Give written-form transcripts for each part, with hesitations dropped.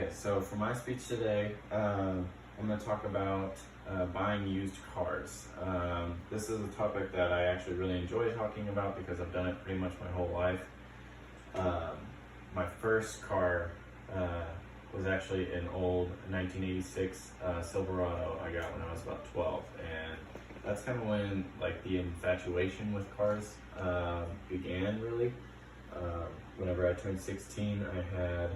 Okay, so for my speech today, I'm going to talk about buying used cars. This is a topic that I actually really enjoy talking about because I've done it pretty much my whole life. My first car was actually an old 1986 Silverado I got when I was about 12, and that's kind of when like the infatuation with cars began really. Whenever I turned 16, I had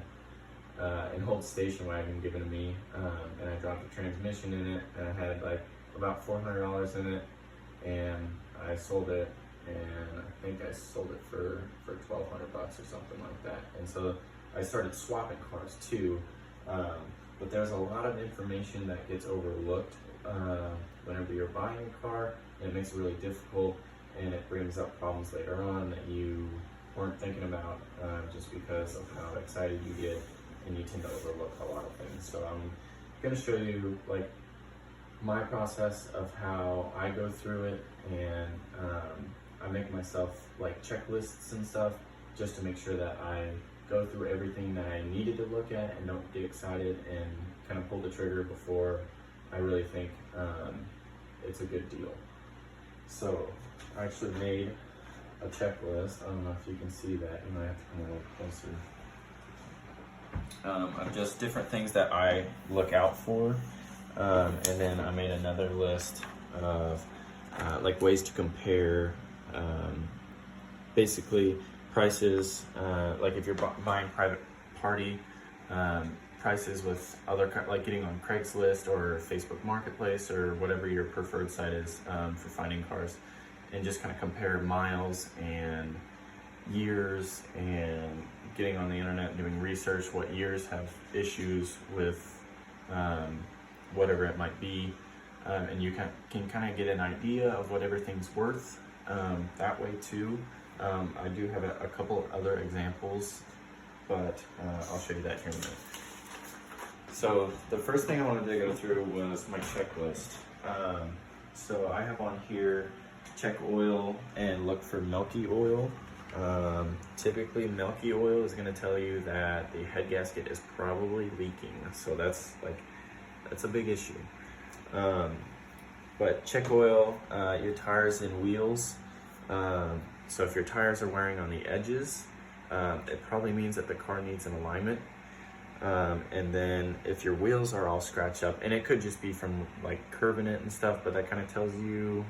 an old station wagon given to me, and I dropped a transmission in it, and I had like about $400 in it, and I sold it, and I think I sold it for $1,200 or something like that. And so I started swapping cars too, but there's a lot of information that gets overlooked whenever you're buying a car, and it makes it really difficult, and it brings up problems later on that you weren't thinking about just because of how excited you get, and you tend to overlook a lot of things. So I'm going to show you like my process of how I go through it, and I make myself like checklists and stuff just to make sure that I go through everything that I needed to look at and don't get excited and kind of pull the trigger before I really think it's a good deal. So I actually made a checklist. I don't know if you can see that. You might have to come a little closer. Of just different things that I look out for, and then I made another list of like ways to compare basically prices, like if you're buying private party prices with other, like getting on Craigslist or Facebook Marketplace or whatever your preferred site is for finding cars, and just kind of compare miles and years, and getting on the internet and doing research, what years have issues with whatever it might be, and you can kind of get an idea of what everything's worth that way too. I do have a couple of other examples, but I'll show you that here in a minute. So the first thing I wanted to go through was my checklist. So I have on here, check oil and look for milky oil. Typically milky oil is going to tell you that the head gasket is probably leaking, so that's a big issue. But check oil, your tires and wheels. So if your tires are wearing on the edges, it probably means that the car needs an alignment. And then if your wheels are all scratched up, and it could just be from like curving it and stuff, but that kind of tells you,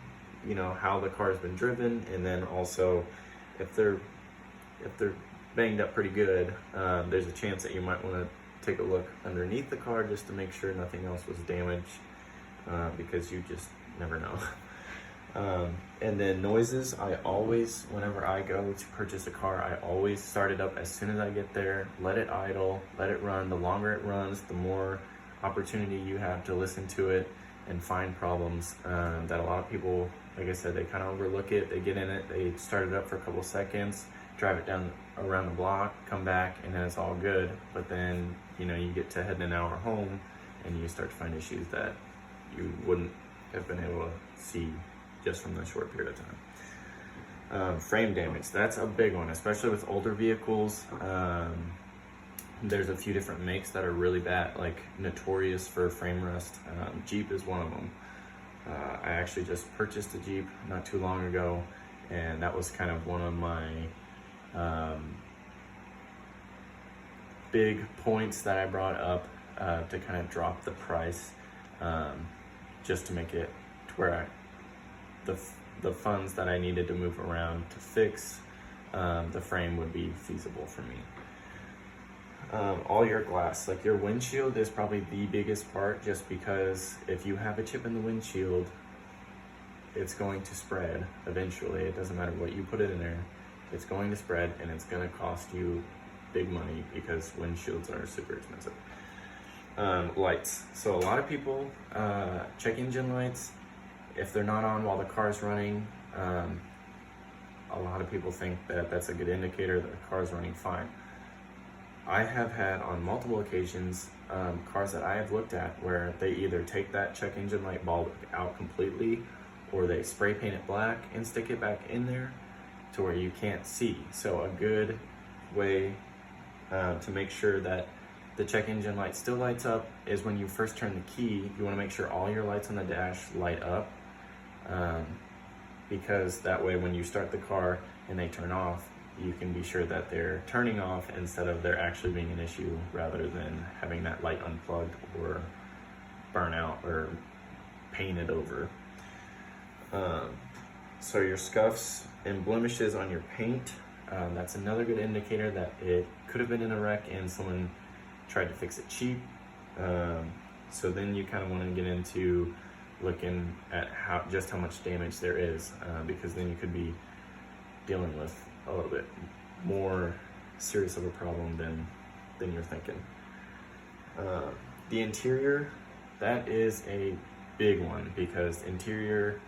you know, how the car has been driven. And then also if they're banged up pretty good, there's a chance that you might want to take a look underneath the car just to make sure nothing else was damaged, because you just never know. And then noises, I always, whenever I go to purchase a car, I always start it up as soon as I get there, let it idle, let it run. The longer it runs, the more opportunity you have to listen to it and find problems that a lot of people, like I said, they kind of overlook it. They get in it, they start it up for a couple seconds, drive it down around the block, come back, and then it's all good. But then, you know, you get to heading an hour home and you start to find issues that you wouldn't have been able to see just from the short period of time. Frame damage, that's a big one, especially with older vehicles. There's a few different makes that are really bad, like notorious for frame rust. Jeep is one of them. I actually just purchased a Jeep not too long ago, and that was kind of one of my big points that I brought up to kind of drop the price, just to make it to where the funds that I needed to move around to fix the frame would be feasible for me. All your glass, like your windshield is probably the biggest part, just because if you have a chip in the windshield, it's going to spread eventually. It doesn't matter what you put it in there, it's going to spread, and it's going to cost you big money because windshields are super expensive. Lights, so a lot of people check engine lights. If they're not on while the car is running, a lot of people think that that's a good indicator that the car is running fine. I have had on multiple occasions cars that I have looked at where they either take that check engine light bulb out completely, or they spray paint it black and stick it back in there to where you can't see. So a good way to make sure that the check engine light still lights up is when you first turn the key, you want to make sure all your lights on the dash light up, because that way when you start the car and they turn off, you can be sure that they're turning off instead of there actually being an issue, rather than having that light unplugged or burn out or painted over. So your scuffs and blemishes on your paint, that's another good indicator that it could have been in a wreck and someone tried to fix it cheap. So then you kind of want to get into looking at just how much damage there is, because then you could be dealing with a little bit more serious of a problem than you're thinking. The interior, that is a big one, because interior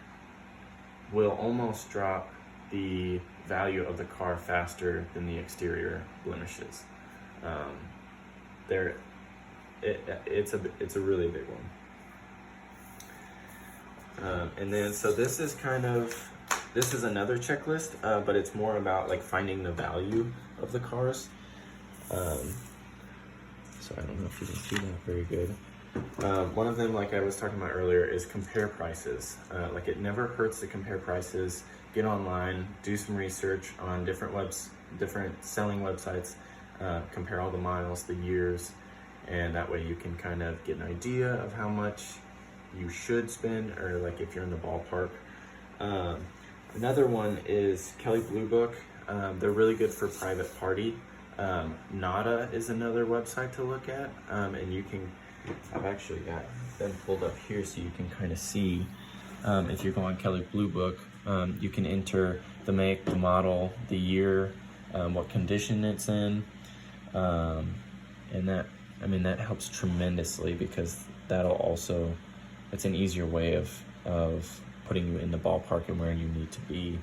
will almost drop the value of the car faster than the exterior blemishes. It's a really big one. And then, so this is another checklist, but it's more about like finding the value of the cars. So I don't know if you can see that very good. One of them, like I was talking about earlier, is compare prices. Like, it never hurts to compare prices. Get online, do some research on different selling websites, compare all the miles, the years, and that way you can kind of get an idea of how much you should spend, or like if you're in the ballpark. Another one is Kelley Blue Book. They're really good for private party. NADA is another website to look at, and you can, I've actually got them pulled up here so you can kind of see. If you go on Kelley Blue Book, you can enter the make, the model, the year, what condition it's in, and that helps tremendously, because it's an easier way of putting you in the ballpark and where you need to be.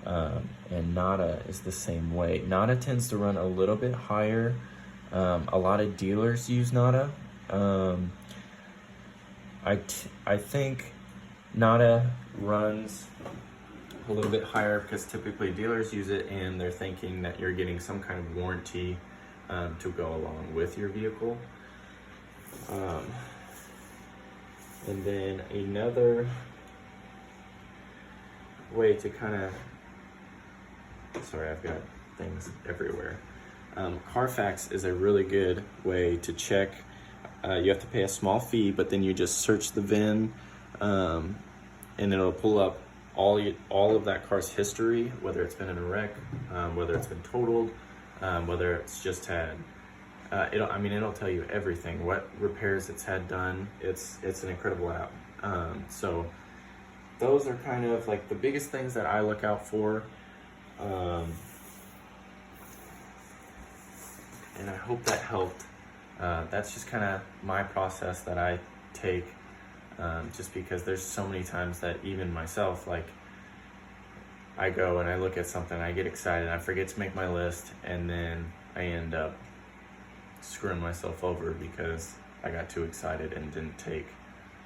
And NADA is the same way. NADA tends to run a little bit higher. A lot of dealers use NADA. I think NADA runs a little bit higher because typically dealers use it and they're thinking that you're getting some kind of warranty to go along with your vehicle. And then another way to sorry, I've got things everywhere. Carfax is a really good way to check. You have to pay a small fee, but then you just search the VIN, and it'll pull up all of that car's history, whether it's been in a wreck, whether it's been totaled, whether it's just had. It'll tell you everything, what repairs it's had done. It's an incredible app. So those are kind of like the biggest things that I look out for. And I hope that helped. That's just kind of my process that I take, just because there's so many times that even myself, like, I go and I look at something, I get excited, I forget to make my list, and then I end up screwing myself over because I got too excited and didn't take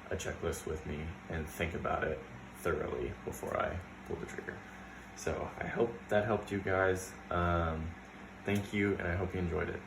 a checklist with me and think about it thoroughly before I pull the trigger. So I hope that helped you guys. Thank you, and I hope you enjoyed it.